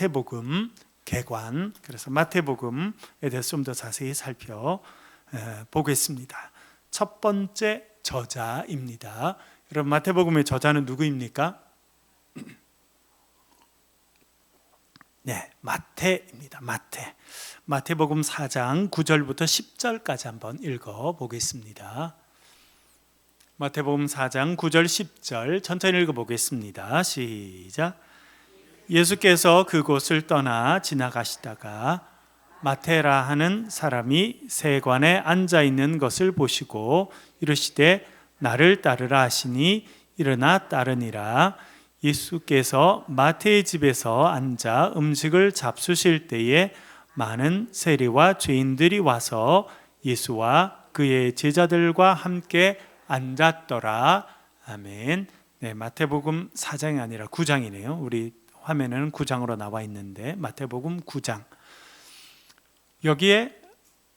마태복음 개관, 그래서 마태복음에 대해서 좀 더 자세히 살펴보겠습니다. 첫 번째 저자입니다. 여러분, 마태복음의 저자는 누구입니까? 네, 마태입니다. 마태복음 4장 9절부터 10절까지 한번 읽어보겠습니다. 마태복음 4장 9절 10절 천천히 읽어보겠습니다. 시작. 예수께서 그곳을 떠나 지나가시다가 마테라 하는 사람이 세관에 앉아있는 것을 보시고 이르시되 나를 따르라 하시니 일어나 따르니라. 예수께서 마태의 집에서 앉아 음식을 잡수실 때에 많은 세리와 죄인들이 와서 예수와 그의 제자들과 함께 앉았더라. 아멘. 네, 마태복음 4장이 아니라 9장이네요. 우리 화면에는 9장으로 나와 있는데 마태복음 9장. 여기에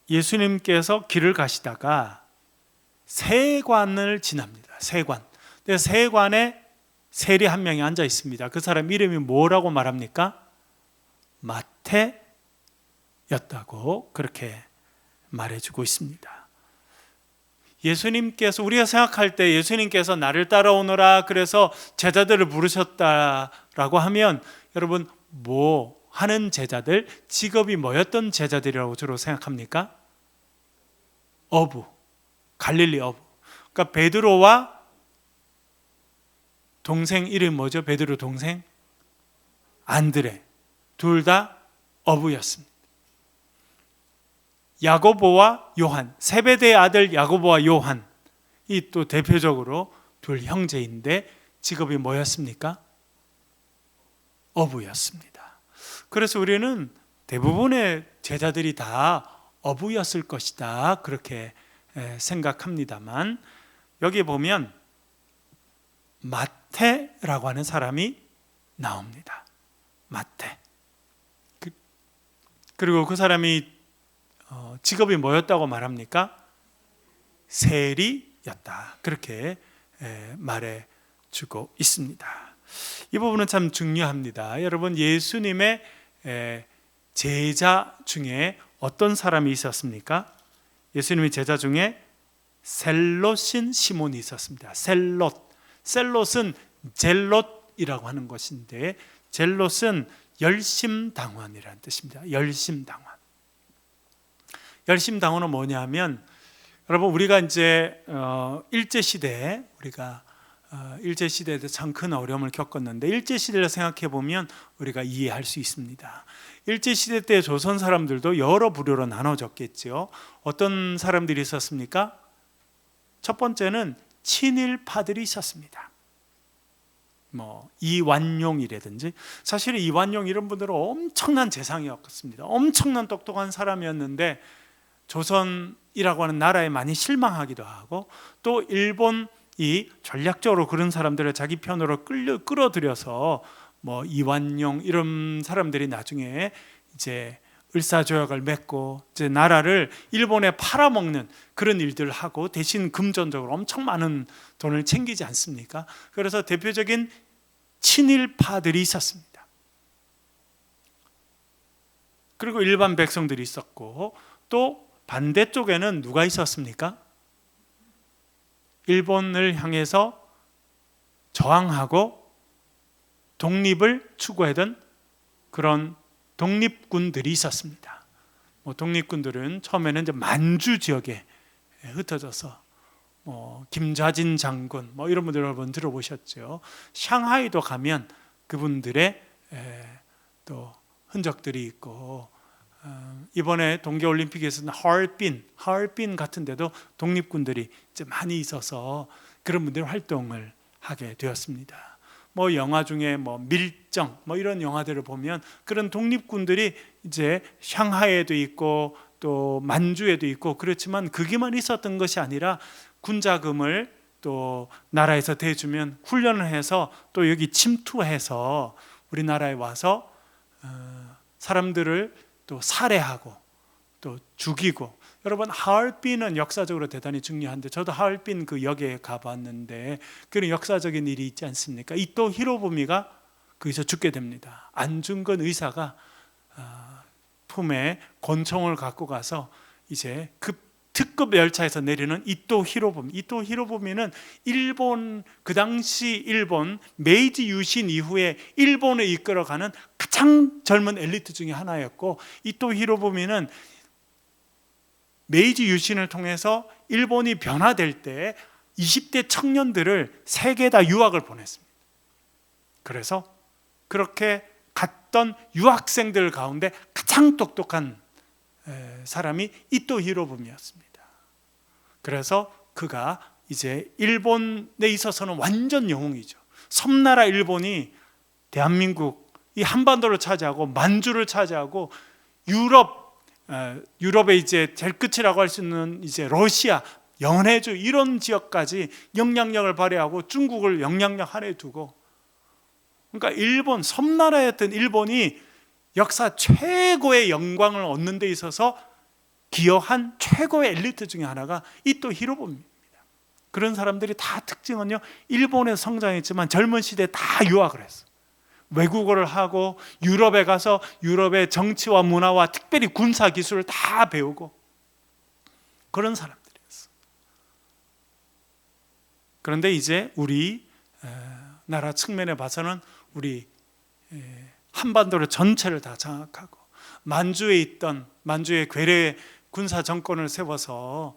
예수님께서 길을 가시다가 세관을 지납니다. 세관. 세관에 세리 한 명이 앉아 있습니다. 그 사람 이름이 뭐라고 말합니까? 마태였다고 그렇게 말해주고 있습니다. 예수님께서, 우리가 생각할 때 예수님께서 나를 따라오너라 그래서 제자들을 부르셨다라고 하면 여러분, 뭐 하는 제자들, 직업이 뭐였던 제자들이라고 주로 생각합니까? 어부, 갈릴리 어부. 그러니까 베드로와 동생 이름 뭐죠? 베드로 동생 안드레, 둘 다 어부였습니다. 야고보와 요한, 세베대의 아들 야고보와 요한, 이 또 대표적으로 둘 형제인데 직업이 뭐였습니까? 어부였습니다. 그래서 우리는 대부분의 제자들이 다 어부였을 것이다 그렇게 생각합니다만, 여기 보면 마태라고 하는 사람이 나옵니다. 마태. 그리고 그 사람이 직업이 뭐였다고 말합니까? 세리였다 그렇게 말해주고 있습니다. 이 부분은 참 중요합니다. 여러분, 예수님의 제자 중에 어떤 사람이 있었습니까? 예수님의 제자 중에 셀롯인 시몬이 있었습니다. 셀롯은 젤롯이라고 하는 것인데, 젤롯은 열심당원이라는 뜻입니다. 열심당원은 뭐냐면, 여러분, 우리가 이제 일제시대에 일제시대에도 참 큰 어려움을 겪었는데, 일제시대를 생각해 보면 우리가 이해할 수 있습니다. 일제시대 때 조선 사람들도 여러 부류로 나눠졌겠죠. 어떤 사람들이 있었습니까? 첫 번째는 친일파들이 있었습니다. 뭐 이완용이라든지, 사실 이완용 이런 분들은 엄청난 재상이었습니다. 엄청난 똑똑한 사람이었는데 조선이라고 하는 나라에 많이 실망하기도 하고, 또 일본이 전략적으로 그런 사람들을 자기 편으로 끌어들여서 뭐 이완용 이런 사람들이 나중에 이제 을사조약을 맺고 이제 나라를 일본에 팔아먹는 그런 일들을 하고, 대신 금전적으로 엄청 많은 돈을 챙기지 않습니까? 그래서 대표적인 친일파들이 있었습니다. 그리고 일반 백성들이 있었고, 또 반대쪽에는 누가 있었습니까? 일본을 향해서 저항하고 독립을 추구하던 그런 독립군들이 있었습니다. 뭐 독립군들은 처음에는 이제 만주 지역에 흩어져서 김좌진 장군 뭐 이런 분들 여러분 들어보셨죠. 샹하이도 가면 그분들의 또 흔적들이 있고, 이번에 동계올림픽에서는 하얼빈 같은 데도 독립군들이 이제 많이 있어서 그런 분들이 활동을 하게 되었습니다. 뭐 영화 중에 뭐 밀정 뭐 이런 영화들을 보면 그런 독립군들이 이제 샹하이에도 있고 또 만주에도 있고, 그렇지만 거기만 있었던 것이 아니라 군자금을 또 나라에서 대주면 훈련을 해서 또 여기 침투해서 우리나라에 와서 사람들을 또 살해하고 또 죽이고. 여러분, 하얼빈은 역사적으로 대단히 중요한데, 저도 하얼빈 그 역에 가봤는데 그런 역사적인 일이 있지 않습니까? 이토 히로부미가 거기서 죽게 됩니다. 안중근 의사가 품에 권총을 갖고 가서 이제 특급 열차에서 내리는 이토 히로부미는 일본, 그 당시 일본 메이지 유신 이후에 일본을 이끌어가는 가장 젊은 엘리트 중에 하나였고, 이토 히로부미는 메이지 유신을 통해서 일본이 변화될 때 20대 청년들을 세계에다 유학을 보냈습니다. 그래서 그렇게 갔던 유학생들 가운데 가장 똑똑한 사람이 이토 히로부미였습니다. 그래서 그가 이제 일본에 있어서는 완전 영웅이죠. 섬나라 일본이 대한민국 이 한반도를 차지하고 만주를 차지하고 유럽의 이제 제일 끝이라고 할 수 있는 이제 러시아, 연해주 이런 지역까지 영향력을 발휘하고 중국을 영향력 하에 두고, 그러니까 일본, 섬나라였던 일본이 역사 최고의 영광을 얻는 데 있어서 기여한 최고의 엘리트 중에 하나가 이토 히로부미입니다. 그런 사람들이 다 특징은요, 일본에서 성장했지만 젊은 시대에 다 유학을 했어. 외국어를 하고 유럽에 가서 유럽의 정치와 문화와 특별히 군사 기술을 다 배우고 그런 사람들이었어. 그런데 이제 우리 나라 측면에 봐서는 우리 한반도를 전체를 다 장악하고 만주의 괴뢰 군사 정권을 세워서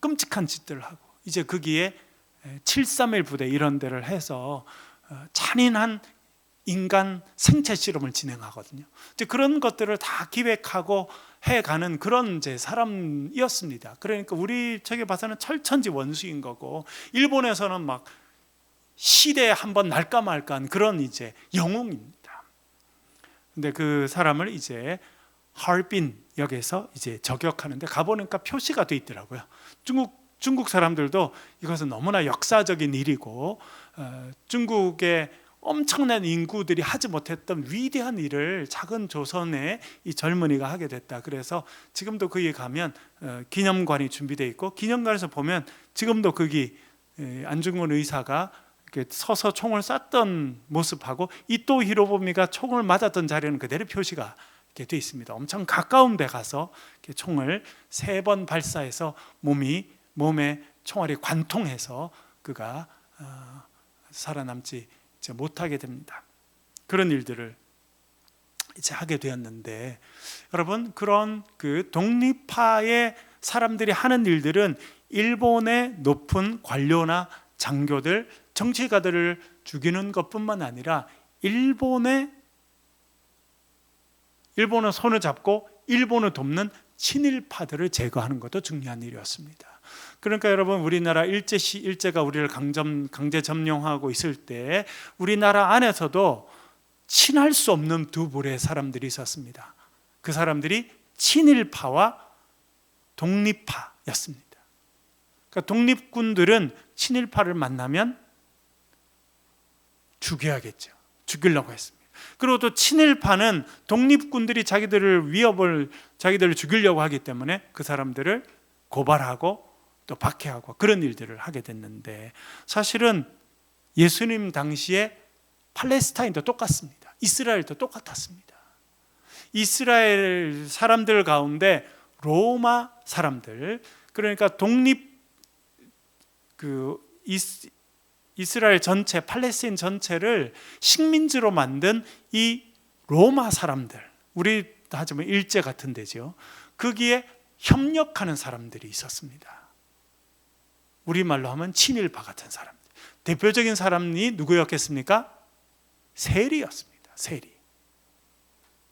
끔찍한 짓들을 하고, 이제 거기에 731 부대 이런 데를 해서 잔인한 인간 생체 실험을 진행하거든요. 이제 그런 것들을 다 기획하고 해가는 그런 이제 사람이었습니다. 그러니까 우리 쪽에 봐서는 철천지 원수인 거고, 일본에서는 막 시대에 한번 날까 말까한 그런 이제 영웅입니다. 근데 그 사람을 이제 하얼빈 역에서 이제 저격하는데 가보니까 표시가 돼 있더라고요. 중국 사람들도 이것은 너무나 역사적인 일이고 중국의 엄청난 인구들이 하지 못했던 위대한 일을 작은 조선의 이 젊은이가 하게 됐다. 그래서 지금도 거기에 가면 기념관이 준비되어 있고, 기념관에서 보면 지금도 거기 안중근 의사가 서서 총을 쐈던 모습하고 이토 히로부미가 총을 맞았던 자리는 그대로 표시가 되어 있습니다. 엄청 가까운 데 가서 총을 3번 발사해서 몸에 총알이 관통해서 그가 살아남지 못하게 됩니다. 그런 일들을 이제 하게 되었는데, 여러분, 그런 그 독립파의 사람들이 하는 일들은 일본의 높은 관료나 장교들, 정치가들을 죽이는 것뿐만 아니라 일본의 손을 잡고 일본을 돕는 친일파들을 제거하는 것도 중요한 일이었습니다. 그러니까 여러분, 우리나라 일제가 우리를 강제 점령하고 있을 때 우리나라 안에서도 친할 수 없는 두 부류의 사람들이 있었습니다. 그 사람들이 친일파와 독립파였습니다. 그러니까 독립군들은 친일파를 만나면 죽이려고 했습니다. 그리고 또 친일파는 독립군들이 자기들을 죽이려고 하기 때문에 그 사람들을 고발하고 또 박해하고 그런 일들을 하게 됐는데, 사실은 예수님 당시에 팔레스타인도 똑같습니다. 이스라엘도 똑같았습니다. 이스라엘 사람들 가운데 로마 사람들, 그러니까 이스라엘 전체, 팔레스타인 전체를 식민지로 만든 이 로마 사람들, 우리 하자면 일제 같은 데죠. 거기에 협력하는 사람들이 있었습니다. 우리말로 하면 친일파 같은 사람들. 대표적인 사람이 누구였겠습니까? 세리였습니다.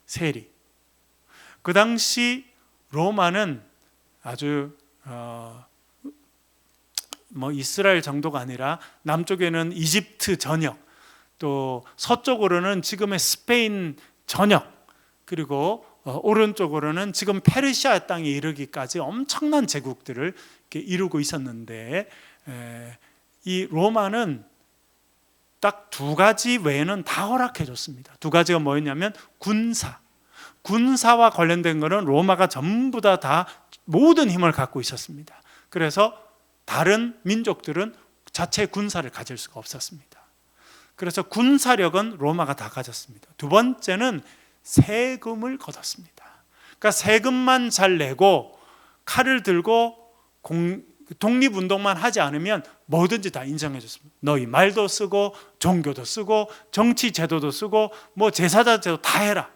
세리. 그 당시 로마는 아주 이스라엘 정도가 아니라 남쪽에는 이집트 전역, 또 서쪽으로는 지금의 스페인 전역, 그리고 오른쪽으로는 지금 페르시아 땅에 이르기까지 엄청난 제국들을 이루고 있었는데, 이 로마는 딱 2가지 외에는 다 허락해 줬습니다. 2가지가 뭐였냐면 군사와 관련된 것은 로마가 전부 다 모든 힘을 갖고 있었습니다. 그래서 다른 민족들은 자체 군사를 가질 수가 없었습니다. 그래서 군사력은 로마가 다 가졌습니다. 두 번째는 세금을 걷었습니다. 그러니까 세금만 잘 내고 칼을 들고 독립운동만 하지 않으면 뭐든지 다 인정해 줬습니다. 너희 말도 쓰고 종교도 쓰고 정치 제도도 쓰고 뭐 제사자 제도 다 해라.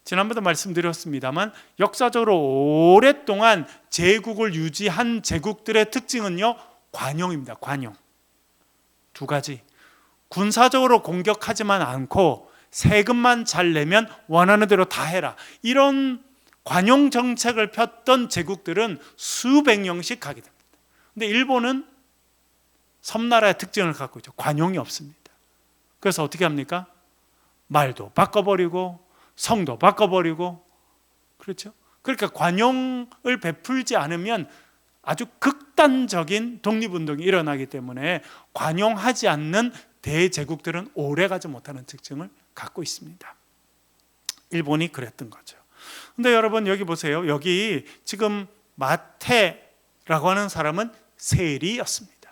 지난번에도 말씀드렸습니다만 역사적으로 오랫동안 제국을 유지한 제국들의 특징은요, 관용입니다. 관용. 두 가지. 군사적으로 공격하지만 않고 세금만 잘 내면 원하는 대로 다 해라. 이런 관용 정책을 폈던 제국들은 수백 년씩 가게 됩니다. 근데 일본은 섬나라의 특징을 갖고 있죠. 관용이 없습니다. 그래서 어떻게 합니까? 말도 바꿔버리고 성도 바꿔버리고, 그렇죠? 그러니까 관용을 베풀지 않으면 아주 극단적인 독립운동이 일어나기 때문에 관용하지 않는 대제국들은 오래가지 못하는 특징을 갖고 있습니다. 일본이 그랬던 거죠. 근데 여러분 여기 보세요. 여기 지금 마태라고 하는 사람은 세리였습니다.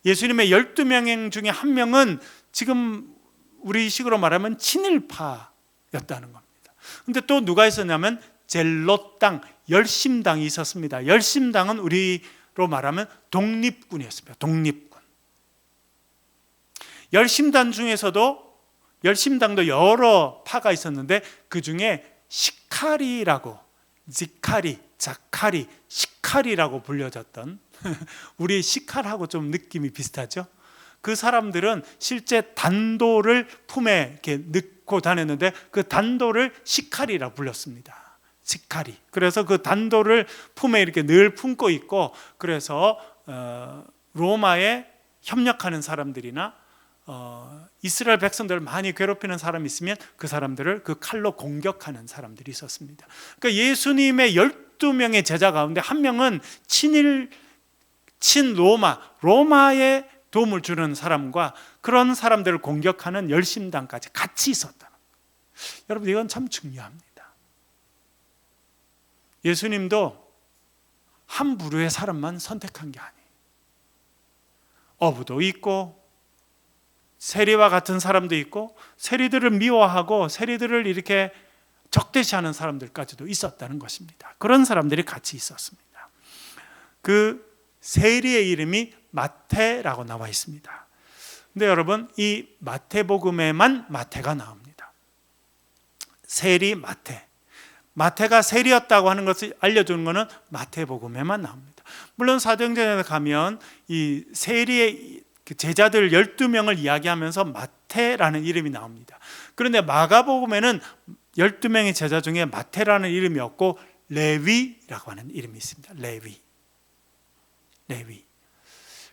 예수님의 12명 중에 한 명은 지금 우리 식으로 말하면 친일파였다는 겁니다. 근데 또 누가 있었냐면 젤롯당, 열심당이 있었습니다. 열심당은 우리로 말하면 독립군이었습니다. 독립군. 열심당도 여러 파가 있었는데 그 중에 시카리라고, 지카리, 자카리, 시카리라고 불려졌던 우리 시칼하고 좀 느낌이 비슷하죠? 그 사람들은 실제 단도를 품에 이렇게 넣고 다녔는데 그 단도를 시카리라 불렀습니다. 시카리. 그래서 그 단도를 품에 이렇게 늘 품고 있고, 그래서 로마에 협력하는 사람들이나 이스라엘 백성들을 많이 괴롭히는 사람이 있으면 그 사람들을 그 칼로 공격하는 사람들이 있었습니다. 그러니까 예수님의 12명의 제자 가운데 한 명은 로마에 도움을 주는 사람과 그런 사람들을 공격하는 열심당까지 같이 있었다는 거예요. 여러분, 이건 참 중요합니다. 예수님도 한 부류의 사람만 선택한 게 아니에요. 어부도 있고 세리와 같은 사람도 있고 세리들을 미워하고 세리들을 이렇게 적대시하는 사람들까지도 있었다는 것입니다. 그런 사람들이 같이 있었습니다. 그 세리의 이름이 마태라고 나와 있습니다. 근데 여러분, 이 마태복음에만 마태가 나옵니다. 세리 마태. 마태가 세리였다고 하는 것을 알려주는 것은 마태복음에만 나옵니다. 물론 사도행전에 가면 이 세리의 제자들 12명을 이야기하면서 마태라는 이름이 나옵니다. 그런데 마가복음에는 12명의 제자 중에 마태라는 이름이 없고 레위라고 하는 이름이 있습니다. 레위.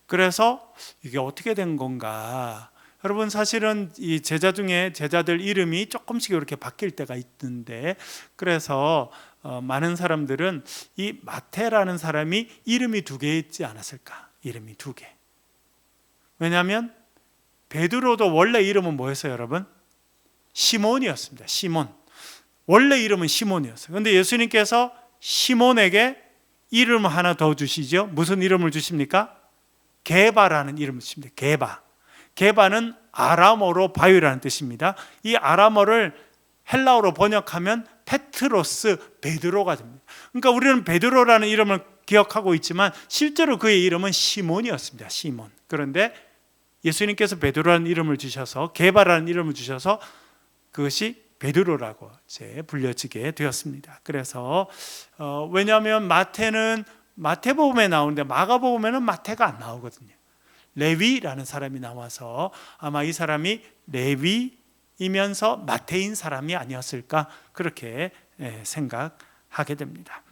그래서 이게 어떻게 된 건가? 여러분, 사실은 이 제자 중에 제자들 이름이 조금씩 이렇게 바뀔 때가 있는데, 그래서 많은 사람들은 이 마태라는 사람이 이름이 2개 있지 않았을까? 이름이 2개. 왜냐하면 베드로도 원래 이름은 뭐였어요, 여러분? 시몬이었습니다. 시몬. 원래 이름은 시몬이었어요. 그런데 예수님께서 시몬에게 이름 하나 더 주시죠. 무슨 이름을 주십니까? 게바라는 이름을 주십니다. 게바는 아람어로 바위라는 뜻입니다. 이 아람어를 헬라어로 번역하면 페트로스, 베드로가 됩니다. 그러니까 우리는 베드로라는 이름을 기억하고 있지만 실제로 그의 이름은 시몬이었습니다. 시몬. 그런데 예수님께서 베드로라는 이름을 주셔서, 게바라는 이름을 주셔서 그것이 베드로라고 이제 불려지게 되었습니다. 그래서 왜냐하면 마태는 마태복음에 나오는데 마가복음에는 마태가 안 나오거든요. 레위라는 사람이 나와서 아마 이 사람이 레위이면서 마태인 사람이 아니었을까, 그렇게 생각하게 됩니다.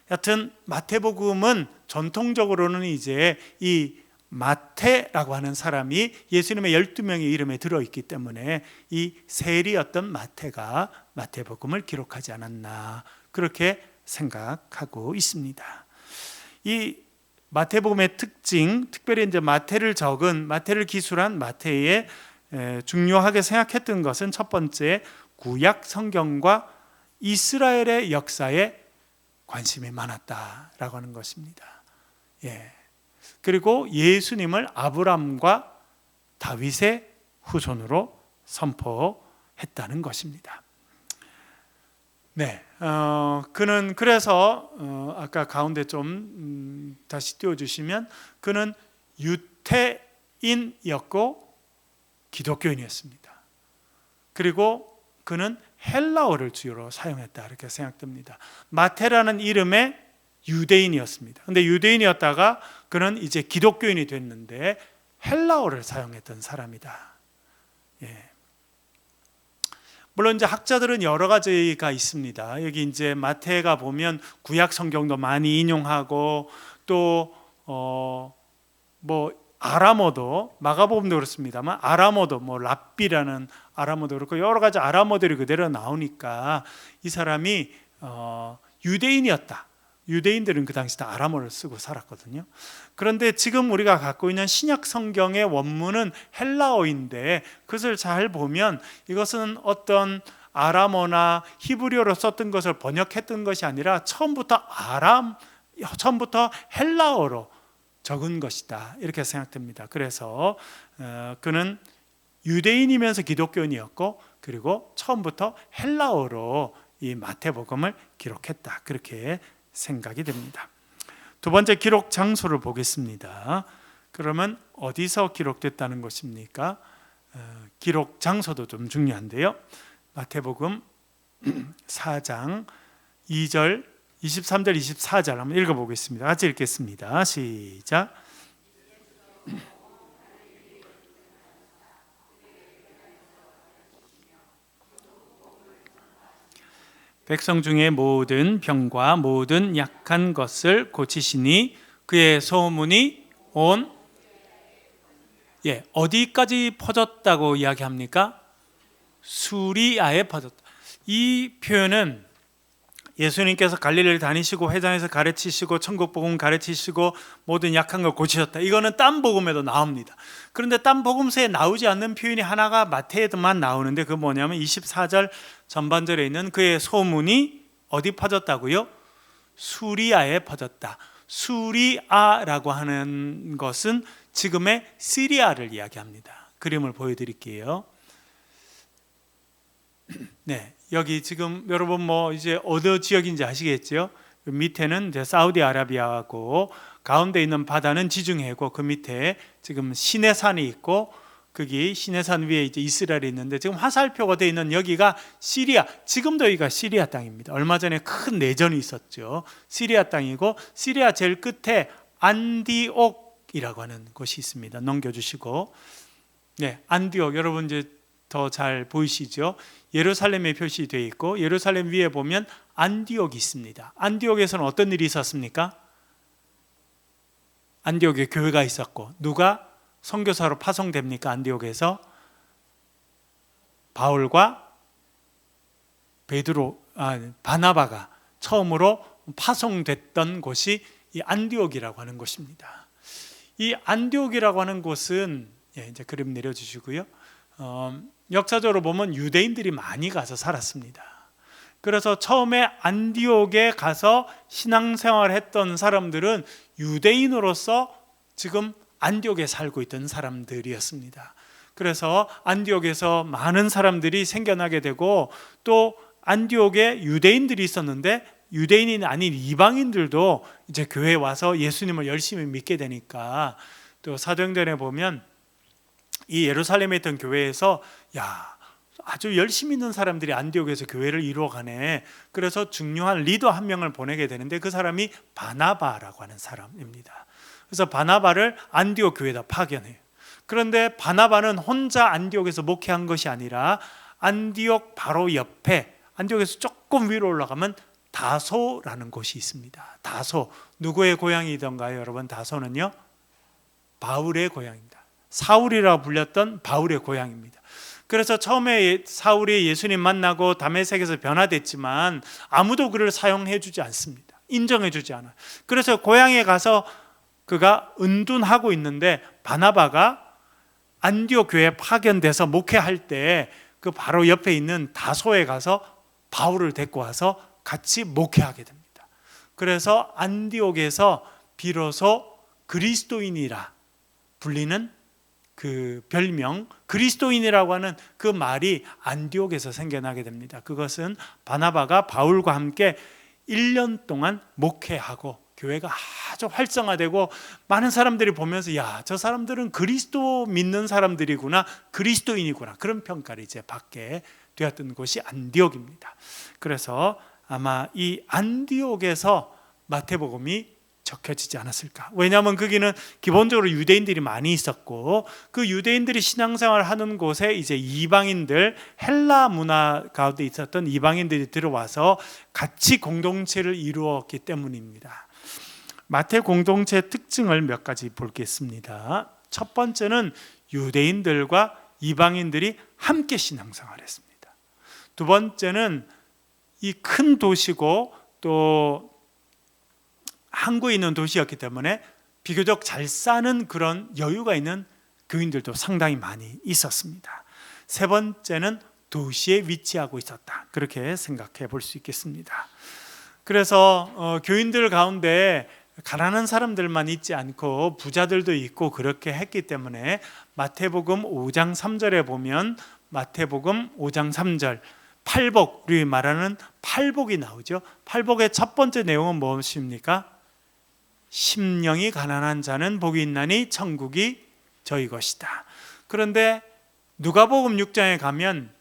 여튼 마태복음은 전통적으로는 이제 이 마태라고 하는 사람이 예수님의 12명의 이름에 들어있기 때문에 이 세리였던 마태가 마태복음을 기록하지 않았나, 그렇게 생각하고 있습니다. 이 마태복음의 특징, 특별히 이제 마태를 기술한 마태의 중요하게 생각했던 것은 첫 번째, 구약 성경과 이스라엘의 역사에 관심이 많았다라고 하는 것입니다. 그리고 예수님을 아브라함과 다윗의 후손으로 선포했다는 것입니다. 네, 그는 그래서 아까 가운데 좀 다시 띄워주시면 그는 유태인이었고 기독교인이었습니다. 그리고 그는 헬라어를 주요로 사용했다 이렇게 생각됩니다. 마태라는 이름의 유대인이었습니다. 그런데 유대인이었다가 그는 이제 기독교인이 됐는데 헬라어를 사용했던 사람이다. 예. 물론 이제 학자들은 여러 가지가 있습니다. 여기 이제 마태가 보면 구약 성경도 많이 인용하고 또 뭐 아람어도 마가복음도 그렇습니다만 아람어도 뭐 랍비라는 아람어도 그렇고 여러 가지 아람어들이 그대로 나오니까 이 사람이 유대인이었다. 유대인들은 그 당시 다 아람어를 쓰고 살았거든요. 그런데 지금 우리가 갖고 있는 신약 성경의 원문은 헬라어인데 그것을 잘 보면 이것은 어떤 아람어나 히브리어로 썼던 것을 번역했던 것이 아니라 처음부터 헬라어로 적은 것이다 이렇게 생각됩니다. 그래서 그는 유대인이면서 기독교인이었고 그리고 처음부터 헬라어로 이 마태복음을 기록했다 그렇게 생각이 됩니다. 두 번째 기록 장소를 보겠습니다. 그러면 어디서 기록됐다는 것입니까? 기록 장소도 좀 중요한데요. 마태복음 4장 2절, 23절, 24절 한번 읽어보겠습니다. 같이 읽겠습니다. 시작. 백성 중에 모든 병과 모든 약한 것을 고치시니 그의 소문이 온 어디까지 퍼졌다고 이야기합니까? 수리아에 퍼졌다. 이 표현은 예수님께서 갈릴리를 다니시고 회당에서 가르치시고 천국복음 가르치시고 모든 약한 걸 고치셨다. 이거는 딴 복음에도 나옵니다. 그런데 딴 복음서에 나오지 않는 표현이 하나가 마태에만 나오는데 그 뭐냐면 24절 전반절에 있는 그의 소문이 어디 퍼졌다고요? 수리아에 퍼졌다. 수리아라고 하는 것은 지금의 시리아를 이야기합니다. 그림을 보여드릴게요. 네, 여기 지금 여러분 뭐 이제 어느 지역인지 아시겠죠? 밑에는 이제 사우디아라비아하고 가운데 있는 바다는 지중해고 그 밑에 지금 시내산이 있고 거기 시내산 위에 이제 이스라엘이 있는데 지금 화살표가 되어 있는 여기가 시리아, 지금도 여기가 시리아 땅입니다. 얼마 전에 큰 내전이 있었죠. 시리아 땅이고 시리아 제일 끝에 안디옥이라고 하는 곳이 있습니다. 넘겨주시고, 네, 안디옥 여러분 이제 더 잘 보이시죠? 예루살렘에 표시되어 있고 예루살렘 위에 보면 안디옥이 있습니다. 안디옥에서는 어떤 일이 있었습니까? 안디옥에 교회가 있었고 누가 선교사로 파송됩니까? 안디옥에서 바울과 바나바가 처음으로 파송됐던 곳이 이 안디옥이라고 하는 곳입니다. 이 안디옥이라고 하는 곳은 이제 그림 내려주시고요. 역사적으로 보면 유대인들이 많이 가서 살았습니다. 그래서 처음에 안디옥에 가서 신앙생활을 했던 사람들은 유대인으로서 지금 안디옥에 살고 있던 사람들이었습니다. 그래서 안디옥에서 많은 사람들이 생겨나게 되고 또 안디옥에 유대인들이 있었는데 유대인이 아닌 이방인들도 이제 교회에 와서 예수님을 열심히 믿게 되니까 또 사도행전에 보면 이 예루살렘에 있던 교회에서 아주 열심히 있는 사람들이 안디옥에서 교회를 이루어가네. 그래서 중요한 리더 한 명을 보내게 되는데 그 사람이 바나바라고 하는 사람입니다. 그래서 바나바를 안디옥 교회에다 파견해요. 그런데 바나바는 혼자 안디옥에서 목회한 것이 아니라 안디옥 바로 옆에 안디옥에서 조금 위로 올라가면 다소라는 곳이 있습니다. 다소, 누구의 고향이던가요? 여러분, 다소는요 바울의 고향입니다. 사울이라고 불렸던 바울의 고향입니다. 그래서 처음에 사울이 예수님 만나고 다메섹에서 변화됐지만 아무도 그를 사용해 주지 않습니다. 인정해 주지 않아요. 그래서 고향에 가서 그가 은둔하고 있는데 바나바가 안디옥 교회에 파견돼서 목회할 때 그 바로 옆에 있는 다소에 가서 바울을 데리고 와서 같이 목회하게 됩니다. 그래서 안디옥에서 비로소 그리스도인이라 불리는 그 별명 그리스도인이라고 하는 그 말이 안디옥에서 생겨나게 됩니다. 그것은 바나바가 바울과 함께 1년 동안 목회하고 교회가 아주 활성화되고 많은 사람들이 보면서 야, 저 사람들은 그리스도 믿는 사람들이구나, 그리스도인이구나, 그런 평가를 이제 받게 되었던 곳이 안디옥입니다. 그래서 아마 이 안디옥에서 마태복음이 적혀지지 않았을까. 왜냐하면 거기는 기본적으로 유대인들이 많이 있었고, 그 유대인들이 신앙생활을 하는 곳에 이제 이방인들, 헬라 문화 가운데 있었던 이방인들이 들어와서 같이 공동체를 이루었기 때문입니다. 마태 공동체의 특징을 몇 가지 보겠습니다. 첫 번째는 유대인들과 이방인들이 함께 신앙생활했습니다. 두 번째는 이 큰 도시고 또 항구에 있는 도시였기 때문에 비교적 잘 사는 그런 여유가 있는 교인들도 상당히 많이 있었습니다. 세 번째는 도시에 위치하고 있었다, 그렇게 생각해 볼 수 있겠습니다. 그래서 교인들 가운데 가난한 사람들만 있지 않고 부자들도 있고 그렇게 했기 때문에 마태복음 5장 3절에 보면 마태복음 5장 3절 팔복, 우리 말하는 팔복이 나오죠. 팔복의 첫 번째 내용은 무엇입니까? 심령이 가난한 자는 복이 있나니 천국이 저희 것이다. 그런데 누가복음 6장에 가면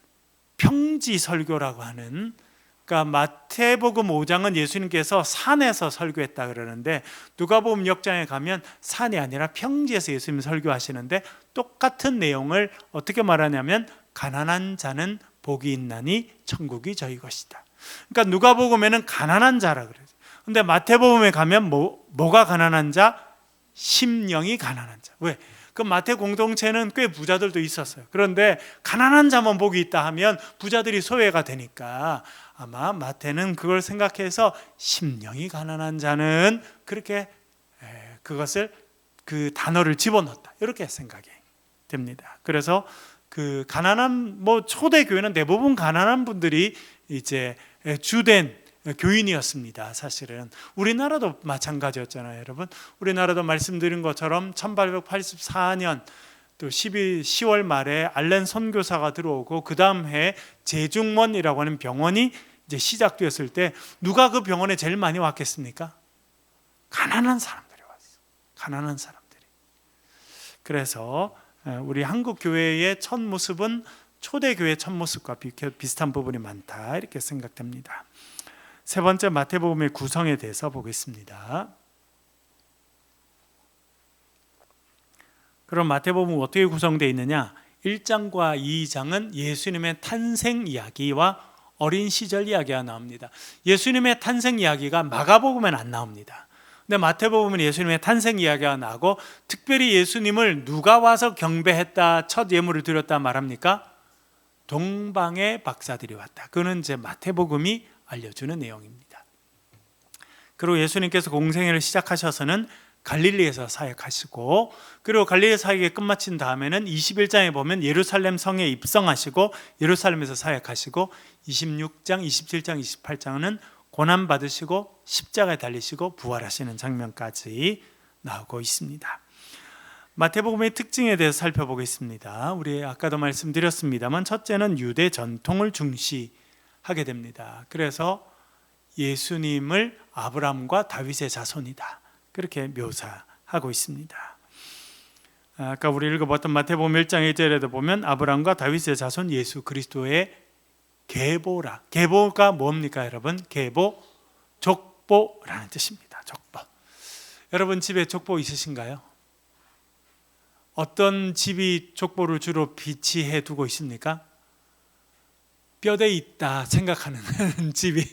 평지 설교라고 하는, 그러니까 마태복음 5장은 예수님께서 산에서 설교했다 그러는데 누가복음 6장에 가면 산이 아니라 평지에서 예수님 설교하시는데 똑같은 내용을 어떻게 말하냐면 가난한 자는 복이 있나니 천국이 저희 것이다. 그러니까 누가복음에는 가난한 자라 그래요. 근데 마태복음에 가면 뭐가 가난한 자? 심령이 가난한 자. 왜? 그 마태 공동체는 꽤 부자들도 있었어요. 그런데 가난한 자만 복이 있다 하면 부자들이 소외가 되니까 아마 마태는 그걸 생각해서 심령이 가난한 자는 그렇게 그것을 그 단어를 집어넣었다, 이렇게 생각이 됩니다. 그래서 그 가난한 초대 교회는 대부분 가난한 분들이 이제 주된 교인이었습니다. 사실은 우리나라도 마찬가지였잖아요, 여러분. 우리나라도 말씀드린 것처럼 1884년 또 10월 말에 알렌 선교사가 들어오고 그 다음 해 제중원이라고 하는 병원이 이제 시작되었을 때 누가 그 병원에 제일 많이 왔겠습니까? 가난한 사람들이 왔어요. 가난한 사람들이. 그래서 우리 한국 교회의 첫 모습은 초대교회 첫 모습과 비슷한 부분이 많다, 이렇게 생각됩니다. 세 번째, 마태복음의 구성에 대해서 보겠습니다. 그럼 마태복음은 어떻게 구성되어 있느냐? 1장과 2장은 예수님의 탄생 이야기와 어린 시절 이야기가 나옵니다. 예수님의 탄생 이야기가 마가복음에는 안 나옵니다. 근데 마태복음은 예수님의 탄생 이야기가 나고, 특별히 예수님을 누가 와서 경배했다, 첫 예물을 드렸다 말합니까? 동방의 박사들이 왔다. 그거는 이제 마태복음이 알려주는 내용입니다. 그리고 예수님께서 공생애를 시작하셔서는 갈릴리에서 사역하시고, 그리고 갈릴리 사역이 끝마친 다음에는 21장에 보면 예루살렘 성에 입성하시고 예루살렘에서 사역하시고, 26장, 27장, 28장은 고난 받으시고 십자가에 달리시고 부활하시는 장면까지 나오고 있습니다. 마태복음의 특징에 대해서 살펴보겠습니다. 우리 아까도 말씀드렸습니다만 첫째는 유대 전통을 중시하게 됩니다. 그래서 예수님을 아브라함과 다윗의 자손이다, 그렇게 묘사하고 있습니다. 아까 우리 읽어봤던 마태복음 1장 1절에도 보면 아브라함과 다윗의 자손 예수 그리스도의 계보라. 계보가 뭡니까 여러분? 계보, 족보라는 뜻입니다. 족보. 여러분 집에 족보 있으신가요? 어떤 집이 족보를 주로 비치해 두고 있습니까? 뼈대 있다 생각하는 집이,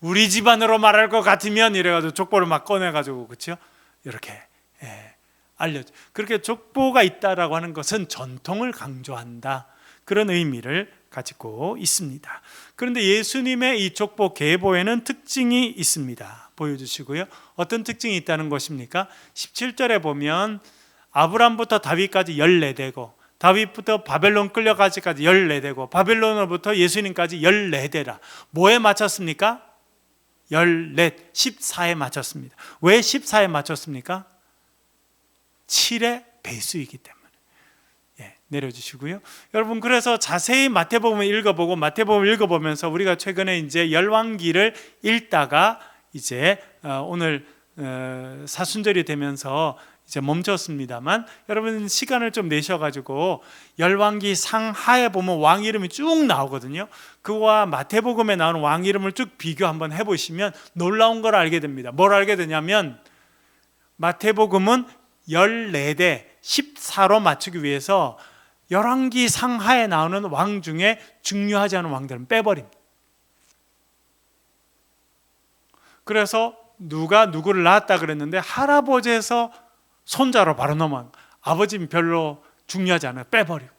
우리 집안으로 말할 것 같으면 이래가지고 족보를 막 꺼내가지고, 그렇죠? 이렇게 알려줘. 그렇게 족보가 있다라고 하는 것은 전통을 강조한다, 그런 의미를 가지고 있습니다. 그런데 예수님의 이 족보 계보에는 특징이 있습니다. 보여주시고요. 어떤 특징이 있다는 것입니까? 17절에 보면 아브람부터 다윗까지 14대고, 다윗부터 바벨론 끌려가기까지 14대고, 바벨론으로부터 예수님까지 14대라. 뭐에 맞췄습니까? 14, 14에 맞췄습니다. 왜 14에 맞췄습니까? 7의 배수이기 때문에. 내려주시고요. 여러분, 그래서 자세히 마태복음을 읽어보고 마태복음을 읽어보면서 우리가 최근에 이제 열왕기를 읽다가 이제 오늘 사순절이 되면서 이제 멈췄습니다만, 여러분 시간을 좀 내셔가지고 열왕기 상하에 보면 왕 이름이 쭉 나오거든요. 그와 마태복음에 나오는 왕 이름을 쭉 비교 한번 해보시면 놀라운 걸 알게 됩니다. 뭘 알게 되냐면, 마태복음은 14대 14로 맞추기 위해서 열왕기 상하에 나오는 왕 중에 중요하지 않은 왕들은 빼버립니다. 그래서 누가 누구를 낳았다 그랬는데 할아버지에서 손자로 바로 넘어간, 아버지는 별로 중요하지 않아요. 빼버리고.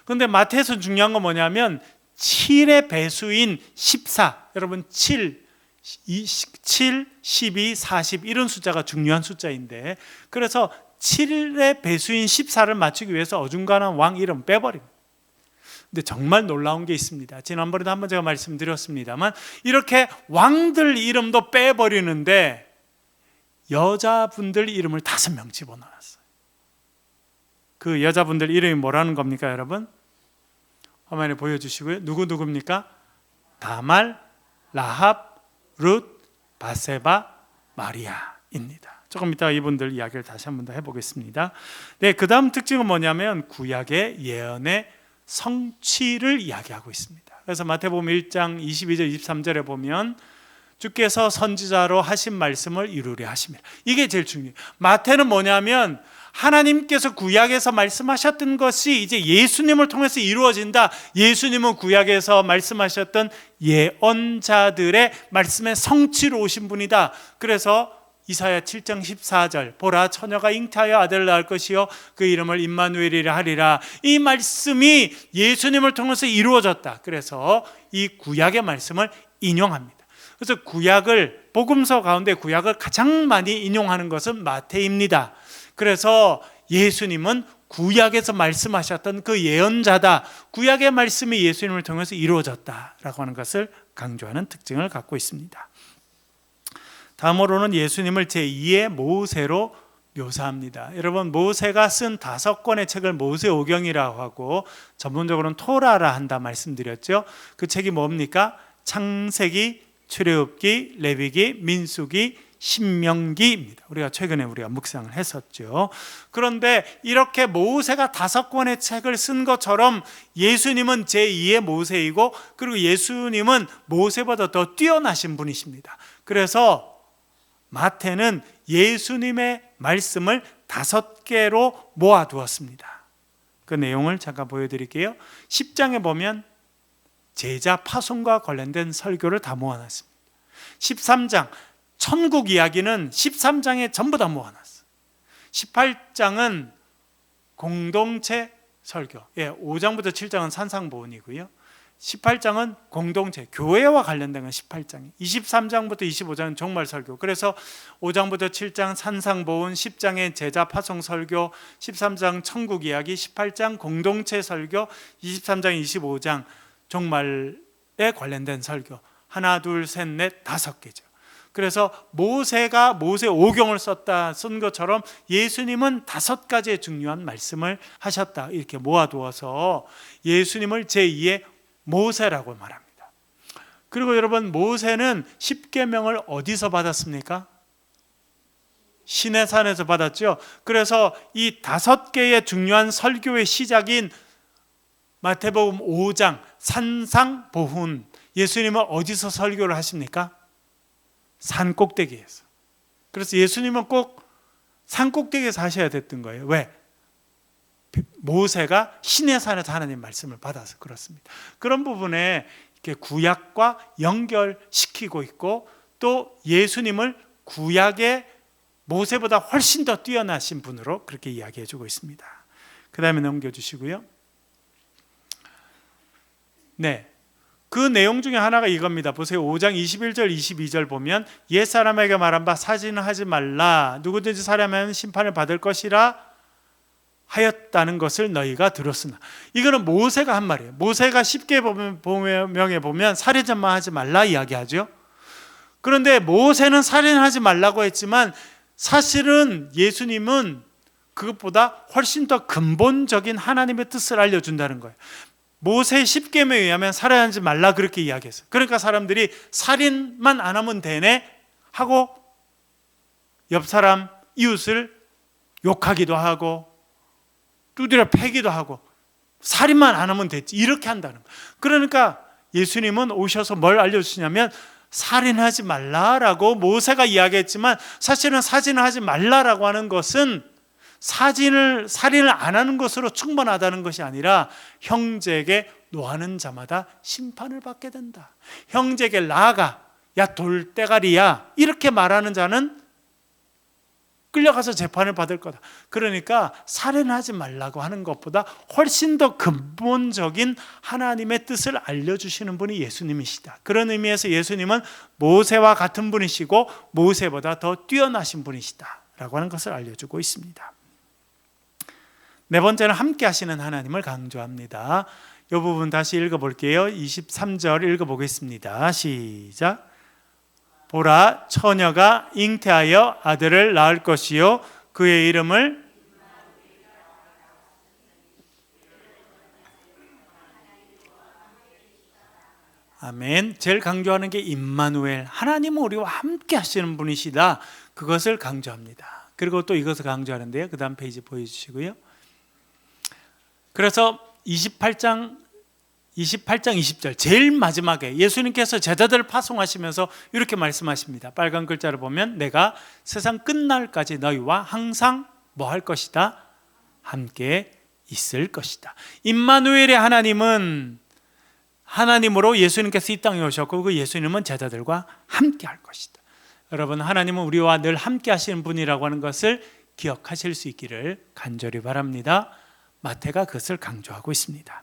그런데 마태에서 중요한 건 뭐냐면 7의 배수인 14, 여러분 7, 12, 40 이런 숫자가 중요한 숫자인데, 그래서 7의 배수인 14를 맞추기 위해서 어중간한 왕 이름 빼버립니다. 근데 정말 놀라운 게 있습니다. 지난번에도 한번 제가 말씀드렸습니다만, 이렇게 왕들 이름도 빼버리는데 여자분들 이름을 5명 집어넣었어요. 그 여자분들 이름이 뭐라는 겁니까, 여러분? 화면에 보여주시고요. 누구입니까? 다말, 라합, 룻, 바세바, 마리아입니다. 조금 이따 이분들 이야기를 다시 한번 더 해보겠습니다. 네, 그 다음 특징은 뭐냐면 구약의 예언의 성취를 이야기하고 있습니다. 그래서 마태복음 1장 22절 23절에 보면 주께서 선지자로 하신 말씀을 이루려 하십니다. 이게 제일 중요해요. 마태는 뭐냐면 하나님께서 구약에서 말씀하셨던 것이 이제 예수님을 통해서 이루어진다. 예수님은 구약에서 말씀하셨던 예언자들의 말씀의 성취로 오신 분이다. 그래서 이사야 7장 14절, 보라 처녀가 잉태하여 아들을 낳을 것이요 그 이름을 임마누엘이라 하리라. 이 말씀이 예수님을 통해서 이루어졌다. 그래서 이 구약의 말씀을 인용합니다. 그래서 구약을, 복음서 가운데 구약을 가장 많이 인용하는 것은 마태입니다. 그래서 예수님은 구약에서 말씀하셨던 그 예언자다. 구약의 말씀이 예수님을 통해서 이루어졌다라고 하는 것을 강조하는 특징을 갖고 있습니다. 다음으로는 예수님을 제2의 모세로 묘사합니다. 여러분, 모세가 쓴 5권의 책을 모세오경이라고 하고 전문적으로는 토라라 한다 말씀드렸죠. 그 책이 뭡니까? 창세기, 출애굽기, 레위기, 민수기, 신명기입니다. 우리가 최근에 묵상을 했었죠. 그런데 이렇게 모세가 5권의 책을 쓴 것처럼 예수님은 제2의 모세이고, 그리고 예수님은 모세보다 더 뛰어나신 분이십니다. 그래서 마태는 예수님의 말씀을 5개로 모아두었습니다. 그 내용을 잠깐 보여드릴게요. 10장에 보면 제자 파송과 관련된 설교를 다 모아놨습니다. 13장 천국 이야기는 13장에 전부 다 모아놨어요. 18장은 공동체 설교, 5장부터 7장은 산상보훈이고요. 18장은 공동체, 교회와 관련된 건 18장이, 23장부터 25장은 종말 설교. 그래서 5장부터 7장 산상보훈, 10장의 제자 파송 설교, 13장 천국 이야기, 18장 공동체 설교, 23장 25장 종말에 관련된 설교. 하나, 둘, 셋, 넷, 5개죠. 그래서 모세가 모세오경을 쓴 것처럼 예수님은 5가지의 중요한 말씀을 하셨다. 이렇게 모아두어서 예수님을 제2의 모세라고 말합니다. 그리고 여러분, 모세는 10계명을 어디서 받았습니까? 시내산에서 받았죠. 그래서 이 5개의 중요한 설교의 시작인 마태복음 5장 산상보훈, 예수님은 어디서 설교를 하십니까? 산 꼭대기에서. 그래서 예수님은 꼭 산 꼭대기에서 하셔야 됐던 거예요. 왜? 모세가 시내산에서 하나님 말씀을 받아서 그렇습니다. 그런 부분에 이렇게 구약과 연결시키고 있고, 또 예수님을 구약의 모세보다 훨씬 더 뛰어나신 분으로 그렇게 이야기해주고 있습니다. 그 다음에 넘겨주시고요. 네, 그 내용 중에 하나가 이겁니다. 보세요. 5장 21절 22절 보면 옛사람에게 말한 바 사진을 하지 말라. 누구든지 살아면 심판을 받을 것이라 하였다는 것을 너희가 들었으나. 이거는 모세가 한 말이에요. 모세가 10계명에 보면 살인만 하지 말라 이야기하죠. 그런데 모세는 살인하지 말라고 했지만 사실은 예수님은 그것보다 훨씬 더 근본적인 하나님의 뜻을 알려준다는 거예요. 모세 10계명에 의하면 살인하지 말라 그렇게 이야기했어요. 그러니까 사람들이 살인만 안 하면 되네 하고 옆 사람 이웃을 욕하기도 하고 두드려 패기도 하고 살인만 안 하면 됐지 이렇게 한다는 거예요. 그러니까 예수님은 오셔서 뭘 알려주시냐면 살인하지 말라라고 모세가 이야기했지만 사실은 살인을 하지 말라라고 하는 것은 살인을 안 하는 것으로 충분하다는 것이 아니라 형제에게 노하는 자마다 심판을 받게 된다. 형제에게 나아가 야 돌대가리야 이렇게 말하는 자는 끌려가서 재판을 받을 거다. 그러니까 살인하지 말라고 하는 것보다 훨씬 더 근본적인 하나님의 뜻을 알려주시는 분이 예수님이시다. 그런 의미에서 예수님은 모세와 같은 분이시고 모세보다 더 뛰어나신 분이시다 라고 하는 것을 알려주고 있습니다. 네 번째는 함께 하시는 하나님을 강조합니다. 이 부분 다시 읽어볼게요. 23절 읽어보겠습니다. 시작. 보라, 처녀가 잉태하여 아들을 낳을 것이요 그의 이름을 아멘. 제일 강조하는 게 임마누엘, 하나님은 우리와 함께 하시는 분이시다. 그것을 강조합니다. 그리고 또 이것을 강조하는데요. 그 다음 페이지 보여주시고요. 그래서 28장 20절 제일 마지막에 예수님께서 제자들을 파송하시면서 이렇게 말씀하십니다. 빨간 글자를 보면 내가 세상 끝날까지 너희와 항상 뭐 할 것이다? 함께 있을 것이다. 임마누엘의 하나님은 하나님으로 예수님께서 이 땅에 오셨고 그 예수님은 제자들과 함께 할 것이다. 여러분, 하나님은 우리와 늘 함께 하시는 분이라고 하는 것을 기억하실 수 있기를 간절히 바랍니다. 마태가 그것을 강조하고 있습니다.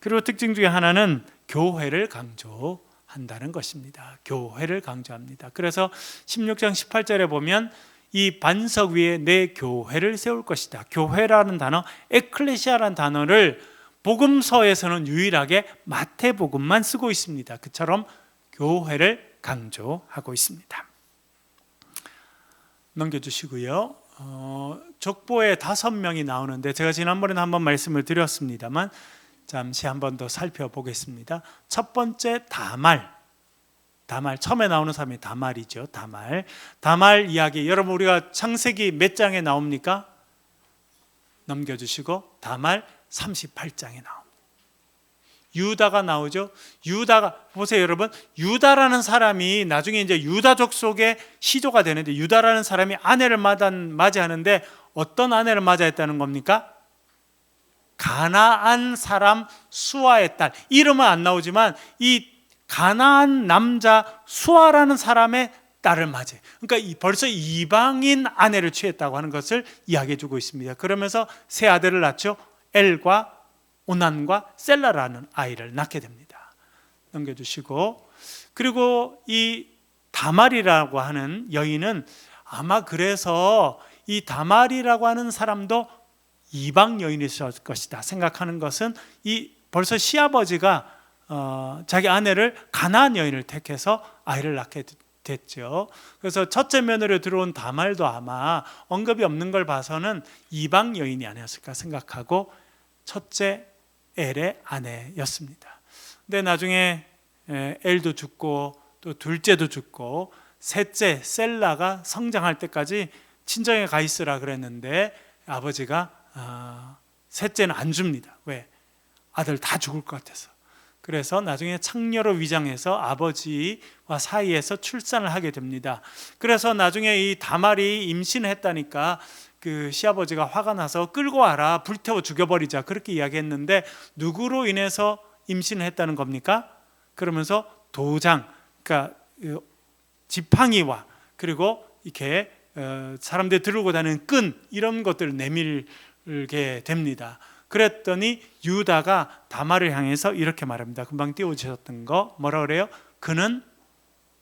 그리고 특징 중에 하나는 교회를 강조한다는 것입니다. 교회를 강조합니다. 그래서 16장 18절에 보면 이 반석 위에 내 교회를 세울 것이다. 교회라는 단어, 에클레시아라는 단어를 복음서에서는 유일하게 마태복음만 쓰고 있습니다. 그처럼 교회를 강조하고 있습니다. 넘겨주시고요. 족보에 5명이 나오는데 제가 지난번에는 한번 말씀을 드렸습니다만 잠시 한 번 더 살펴보겠습니다. 첫 번째 다말, 처음에 나오는 사람이 다말이죠. 다말 이야기, 여러분 우리가 창세기 몇 장에 나옵니까? 넘겨주시고 다말 38장에 나옵니다. 유다가 나오죠. 유다가 보세요, 여러분. 유다라는 사람이 나중에 이제 유다족 속의 시조가 되는데 유다라는 사람이 아내를 맞이하는데 어떤 아내를 맞이했다는 겁니까? 가나안 사람 수아의 딸. 이름은 안 나오지만 이 가나안 남자 수아라는 사람의 딸을 맞이해요. 그러니까 벌써 이방인 아내를 취했다고 하는 것을 이야기해 주고 있습니다. 그러면서 세 아들을 낳죠. 엘과 오난과 셀라라는 아이를 낳게 됩니다. 넘겨주시고, 그리고 이 다말이라고 하는 여인은 아마 그래서 이 다말이라고 하는 사람도 이방 여인이었을 것이다 생각하는 것은 이 벌써 시아버지가 자기 아내를 가나안 여인을 택해서 아이를 낳게 됐죠. 그래서 첫째 며느리로 들어온 다말도 아마 언급이 없는 걸 봐서는 이방 여인이 아니었을까 생각하고 첫째 엘의 아내였습니다. 근데 나중에 엘도 죽고 또 둘째도 죽고 셋째 셀라가 성장할 때까지 친정에 가 있으라 그랬는데 아버지가 셋째는 안 줍니다. 왜? 아들 다 죽을 것 같아서. 그래서 나중에 창녀로 위장해서 아버지와 사이에서 출산을 하게 됩니다. 그래서 나중에 이 다말이 임신했다니까 그 시아버지가 화가 나서 끌고 와라, 불태워 죽여버리자 그렇게 이야기했는데 누구로 인해서 임신을 했다는 겁니까? 그러면서 도장, 그러니까 지팡이와 그리고 이렇게 사람들이 들고 다니는 끈 이런 것들을 내밀게 됩니다. 그랬더니 유다가 다말을 향해서 이렇게 말합니다. 금방 띄워주셨던 거 뭐라 그래요? 그는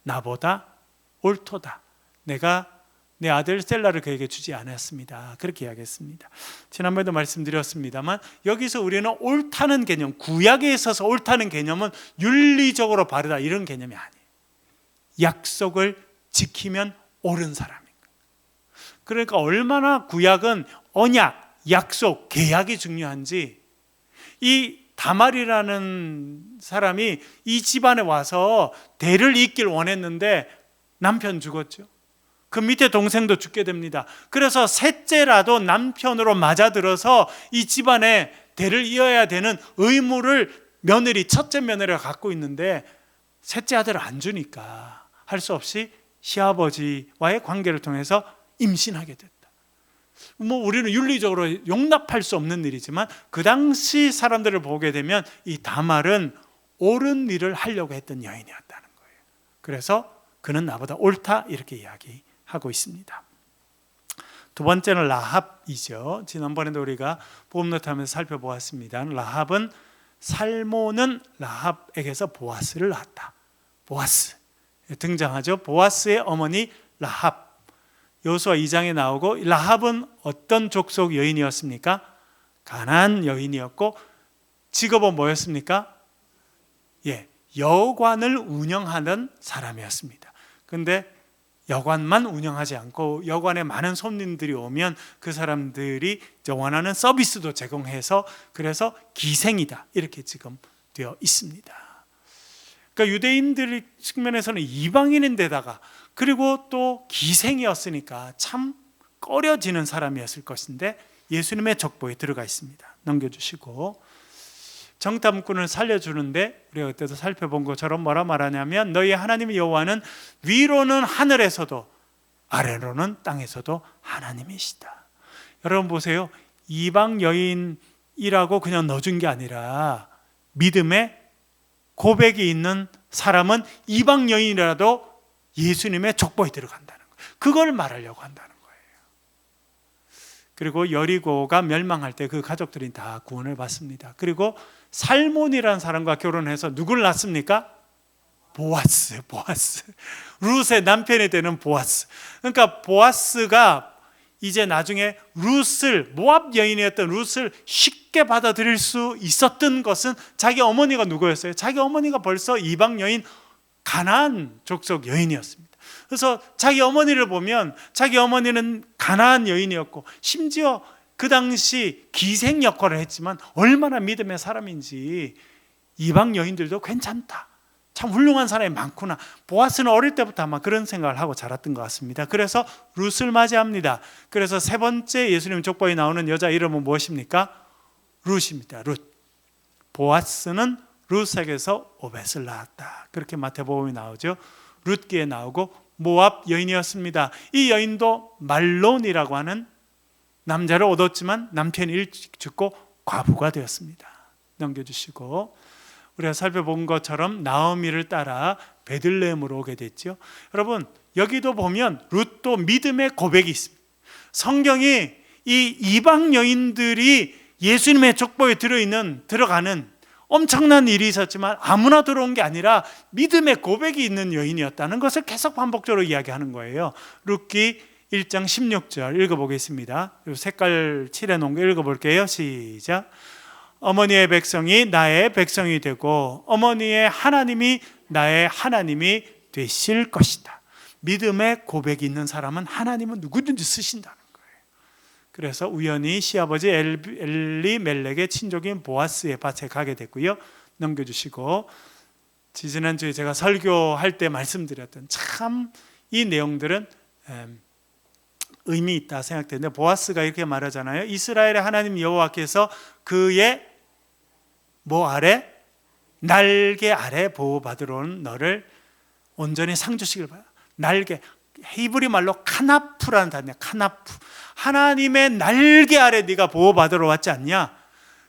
나보다 옳도다. 내가 내 아들 셀라를 그에게 주지 않았습니다. 그렇게 이야기했습니다. 지난번에도 말씀드렸습니다만 여기서 우리는 옳다는 개념, 구약에 있어서 옳다는 개념은 윤리적으로 바르다 이런 개념이 아니에요. 약속을 지키면 옳은 사람인 거예요. 그러니까 얼마나 구약은 언약, 약속, 계약이 중요한지, 이 다말이라는 사람이 이 집안에 와서 대를 잇길 원했는데 남편 죽었죠. 그 밑에 동생도 죽게 됩니다. 그래서 셋째라도 남편으로 맞아들어서 이 집안에 대를 이어야 되는 의무를 첫째 며느리가 갖고 있는데 셋째 아들을 안 주니까 할 수 없이 시아버지와의 관계를 통해서 임신하게 됐다. 우리는 윤리적으로 용납할 수 없는 일이지만 그 당시 사람들을 보게 되면 이 다말은 옳은 일을 하려고 했던 여인이었다는 거예요. 그래서 그는 나보다 옳다 이렇게 이야기하고 있습니다. 두 번째는 라합이죠. 지난번에도 우리가 복음노트 하면서 살펴보았습니다. 라합은 살몬은 라합에게서 보아스를 낳았다. 보아스 등장하죠. 보아스의 어머니 라합. 여호수아 2장에 나오고, 라합은 어떤 족속 여인이었습니까? 가나안 여인이었고, 직업은 뭐였습니까? 여관을 운영하는 사람이었습니다. 그런데 여관만 운영하지 않고 여관에 많은 손님들이 오면 그 사람들이 원하는 서비스도 제공해서, 그래서 기생이다 이렇게 지금 되어 있습니다. 그러니까 유대인들 측면에서는 이방인인데다가 그리고 또 기생이었으니까 참 꺼려지는 사람이었을 것인데 예수님의 족보에 들어가 있습니다. 넘겨주시고, 정탐꾼을 살려주는데 우리가 그때도 살펴본 것처럼 뭐라 말하냐면, 너희 하나님 여호와는 위로는 하늘에서도 아래로는 땅에서도 하나님이시다. 여러분 보세요. 이방 여인이라고 그냥 넣어준 게 아니라 믿음의 고백이 있는 사람은 이방 여인이라도 예수님의 족보에 들어간다는 거예요. 그걸 말하려고 한다는 거예요. 그리고 여리고가 멸망할 때 그 가족들이 다 구원을 받습니다. 그리고 살몬이라는 사람과 결혼해서 누굴 낳습니까? 보아스. 룻의 남편이 되는 보아스. 그러니까 보아스가 이제 나중에 모압 여인이었던 룻을 쉽게 받아들일 수 있었던 것은 자기 어머니가 누구였어요? 자기 어머니가 벌써 이방 여인 가나안 족속 여인이었습니다. 그래서 자기 어머니를 보면 자기 어머니는 가나안 여인이었고, 심지어 그 당시 기생 역할을 했지만 얼마나 믿음의 사람인지, 이방 여인들도 괜찮다, 참 훌륭한 사람이 많구나. 보아스는 어릴 때부터 아마 그런 생각을 하고 자랐던 것 같습니다. 그래서 룻을 맞이합니다. 그래서 세 번째 예수님 족보에 나오는 여자 이름은 무엇입니까? 룻입니다. 룻. 보아스는 룻에게서 오벳을 낳았다. 그렇게 마태복음에 나오죠. 룻기에 나오고, 모압 여인이었습니다. 이 여인도 말론이라고 하는 남자를 얻었지만 남편이 일찍 죽고 과부가 되었습니다. 넘겨주시고, 우리가 살펴본 것처럼 나오미를 따라 베들레헴으로 오게 됐죠. 여러분, 여기도 보면 룻도 믿음의 고백이 있습니다. 성경이 이 이방 여인들이 예수님의 족보에 들어가는 엄청난 일이 있었지만 아무나 들어온 게 아니라 믿음의 고백이 있는 여인이었다는 것을 계속 반복적으로 이야기하는 거예요. 룻기 1장 16절 읽어보겠습니다. 색깔 칠해놓은 거 읽어볼게요. 시작. 어머니의 백성이 나의 백성이 되고 어머니의 하나님이 나의 하나님이 되실 것이다. 믿음의 고백이 있는 사람은 하나님은 누구든지 쓰신다는 거예요. 그래서 우연히 시아버지 엘리멜렉의 친족인 보아스의 밭에 가게 됐고요. 넘겨주시고, 지지난주에 제가 설교할 때 말씀드렸던 참 이 내용들은 의미 있다 생각되는데, 보아스가 이렇게 말하잖아요. 이스라엘의 하나님 여호와께서 그의 날개 아래 보호받으러 온 너를 온전히 상주시길 바라. 날개, 히브리 말로 카나프라는 단어야. 카나프. 하나님의 날개 아래 네가 보호받으러 왔지 않냐?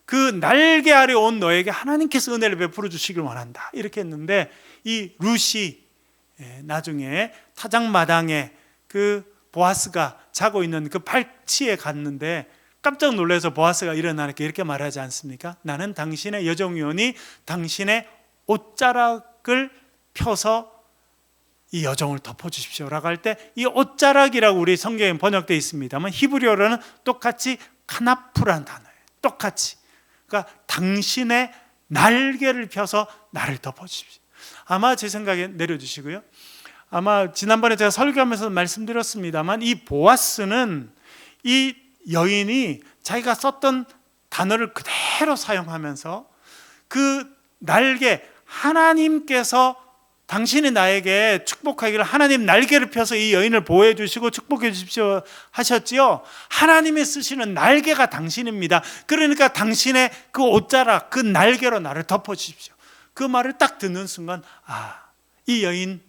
그 날개 아래 온 너에게 하나님께서 은혜를 베풀어 주시길 원한다. 이렇게 했는데, 이 룻이 나중에 타작마당에 그 보아스가 자고 있는 그 발치에 갔는데 깜짝 놀라서 보아스가 일어나니까 이렇게 말하지 않습니까? 나는 당신의 여종이오니 당신의 옷자락을 펴서 이 여종을 덮어주십시오라고 할 때, 이 옷자락이라고 우리 성경에 번역되어 있습니다만 히브리어로는 똑같이 카나프란 단어예요. 똑같이. 그러니까 당신의 날개를 펴서 나를 덮어주십시오. 아마 제 생각에 내려주시고요. 아마 지난번에 제가 설교하면서 말씀드렸습니다만 이 보아스는 이 여인이 자기가 썼던 단어를 그대로 사용하면서 그 날개, 하나님께서 당신이 나에게 축복하기를 하나님 날개를 펴서 이 여인을 보호해 주시고 축복해 주십시오 하셨지요. 하나님이 쓰시는 날개가 당신입니다. 그러니까 당신의 그 옷자락, 그 날개로 나를 덮어 주십시오. 그 말을 딱 듣는 순간 이 여인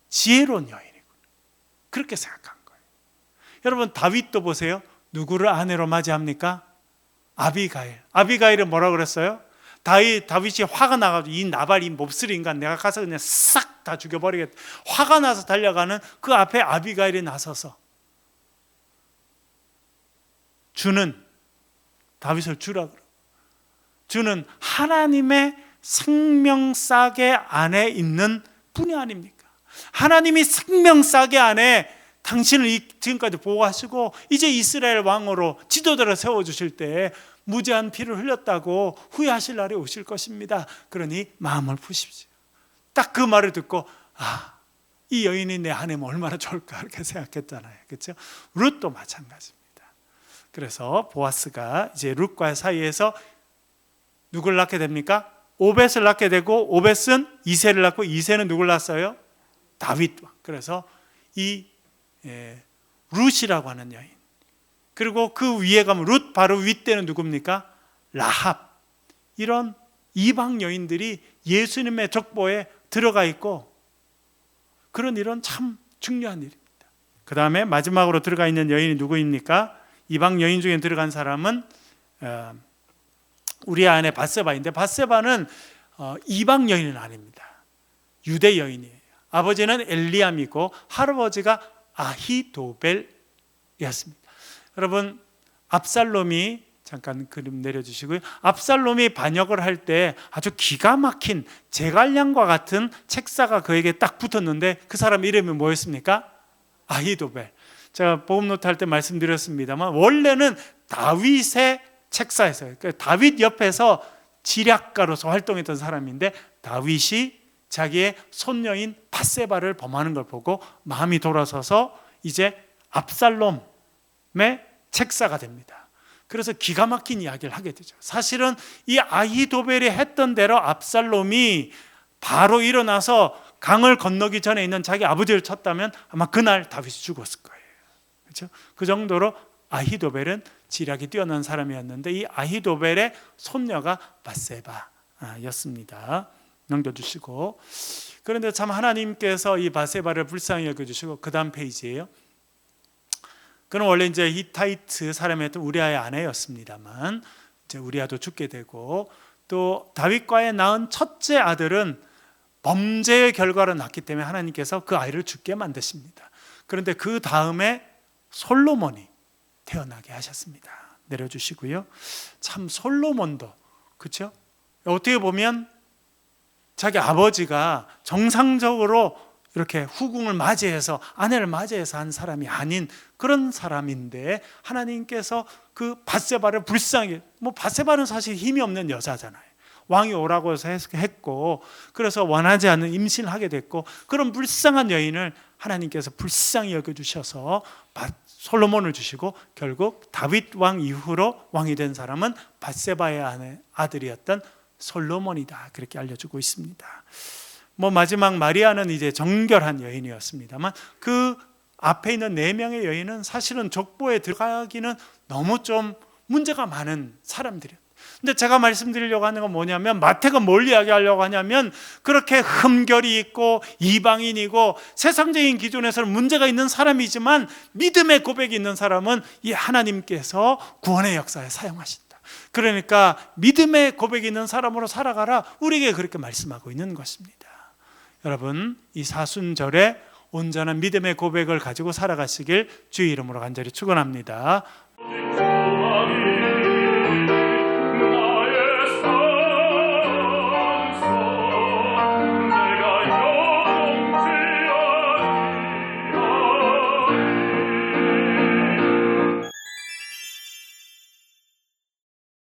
지혜로운 여인이구나, 그렇게 생각한 거예요. 여러분, 다윗도 보세요. 누구를 아내로 맞이합니까? 아비가일. 아비가일은 뭐라고 그랬어요? 다윗이 화가 나가지고 이 나발, 이 몹쓸이 인간 내가 가서 그냥 싹 다 죽여버리겠다. 화가 나서 달려가는 그 앞에 아비가일이 나서서 주는, 다윗을 주라 그러고, 주는 하나님의 생명싸개 안에 있는 분이 아닙니까? 하나님이 생명싸개 안에 당신을 지금까지 보호하시고 이제 이스라엘 왕으로 지도자를 세워주실 때 무죄한 피를 흘렸다고 후회하실 날이 오실 것입니다. 그러니 마음을 푸십시오. 딱 그 말을 듣고 이 여인이 내 아내면 얼마나 좋을까 이렇게 생각했잖아요. 그렇죠? 룻도 마찬가지입니다. 그래서 보아스가 이제 룻과 사이에서 누굴 낳게 됩니까? 오벳을 낳게 되고, 오벳은 이새를 낳고, 이새는 누굴 낳았어요? 다윗. 그래서 이 룻이라고 하는 여인, 그리고 그 위에 가면 룻 바로 윗대는 누굽니까? 라합. 이런 이방 여인들이 예수님의 족보에 들어가 있고, 그런 일은 참 중요한 일입니다. 그 다음에 마지막으로 들어가 있는 여인이 누구입니까? 이방 여인 중에 들어간 사람은 우리의 아내 밧세바인데, 밧세바는 이방 여인은 아닙니다. 유대 여인이에요. 아버지는 엘리암이고 할아버지가 아히도벨이었습니다. 여러분, 압살롬이, 잠깐 그림 내려주시고요. 압살롬이 반역을 할 때 아주 기가 막힌 제갈량과 같은 책사가 그에게 딱 붙었는데 그 사람 이름이 뭐였습니까? 아히도벨. 제가 복음노트 할 때 말씀드렸습니다만 원래는 다윗의 책사였어요. 그러니까 다윗 옆에서 지략가로서 활동했던 사람인데, 다윗이 자기의 손녀인 밧세바를 범하는 걸 보고 마음이 돌아서서 이제 압살롬의 책사가 됩니다. 그래서 기가 막힌 이야기를 하게 되죠. 사실은 이 아히도벨이 했던 대로 압살롬이 바로 일어나서 강을 건너기 전에 있는 자기 아버지를 쳤다면 아마 그날 다윗이 죽었을 거예요. 그렇죠? 그 정도로 아히도벨은 지략이 뛰어난 사람이었는데, 이 아히도벨의 손녀가 밧세바였습니다. 넘겨주시고, 그런데 참 하나님께서 이 밧세바를 불쌍히 여겨주시고, 그 다음 페이지예요. 그는 원래 이제 히타이트 사람이었던 우리아의 아내였습니다만, 이제 우리아도 죽게 되고, 또 다윗과의 낳은 첫째 아들은 범죄의 결과로 낳기 때문에 하나님께서 그 아이를 죽게 만드십니다. 그런데 그 다음에 솔로몬이 태어나게 하셨습니다. 내려주시고요. 참 솔로몬도, 그렇죠? 어떻게 보면 자기 아버지가 정상적으로 이렇게 후궁을 맞이해서, 아내를 맞이해서 한 사람이 아닌 그런 사람인데, 하나님께서 그 밧세바를 불쌍히, 밧세바는 사실 힘이 없는 여자잖아요. 왕이 오라고 해서 했고, 그래서 원하지 않는 임신을 하게 됐고, 그런 불쌍한 여인을 하나님께서 불쌍히 여겨주셔서 솔로몬을 주시고, 결국 다윗 왕 이후로 왕이 된 사람은 밧세바의 아들이었던 솔로몬이다, 그렇게 알려주고 있습니다. 마지막 마리아는 이제 정결한 여인이었습니다만, 그 앞에 있는 4명의 여인은 사실은 족보에 들어가기는 너무 좀 문제가 많은 사람들이에요. 근데 제가 말씀드리려고 하는 건 뭐냐면, 마태가 뭘 이야기하려고 하냐면, 그렇게 흠결이 있고 이방인이고 세상적인 기준에서는 문제가 있는 사람이지만 믿음의 고백이 있는 사람은 이 하나님께서 구원의 역사에 사용하신다. 그러니까 믿음의 고백이 있는 사람으로 살아가라, 우리에게 그렇게 말씀하고 있는 것입니다. 여러분, 이 사순절에 온전한 믿음의 고백을 가지고 살아가시길 주의 이름으로 간절히 축원합니다.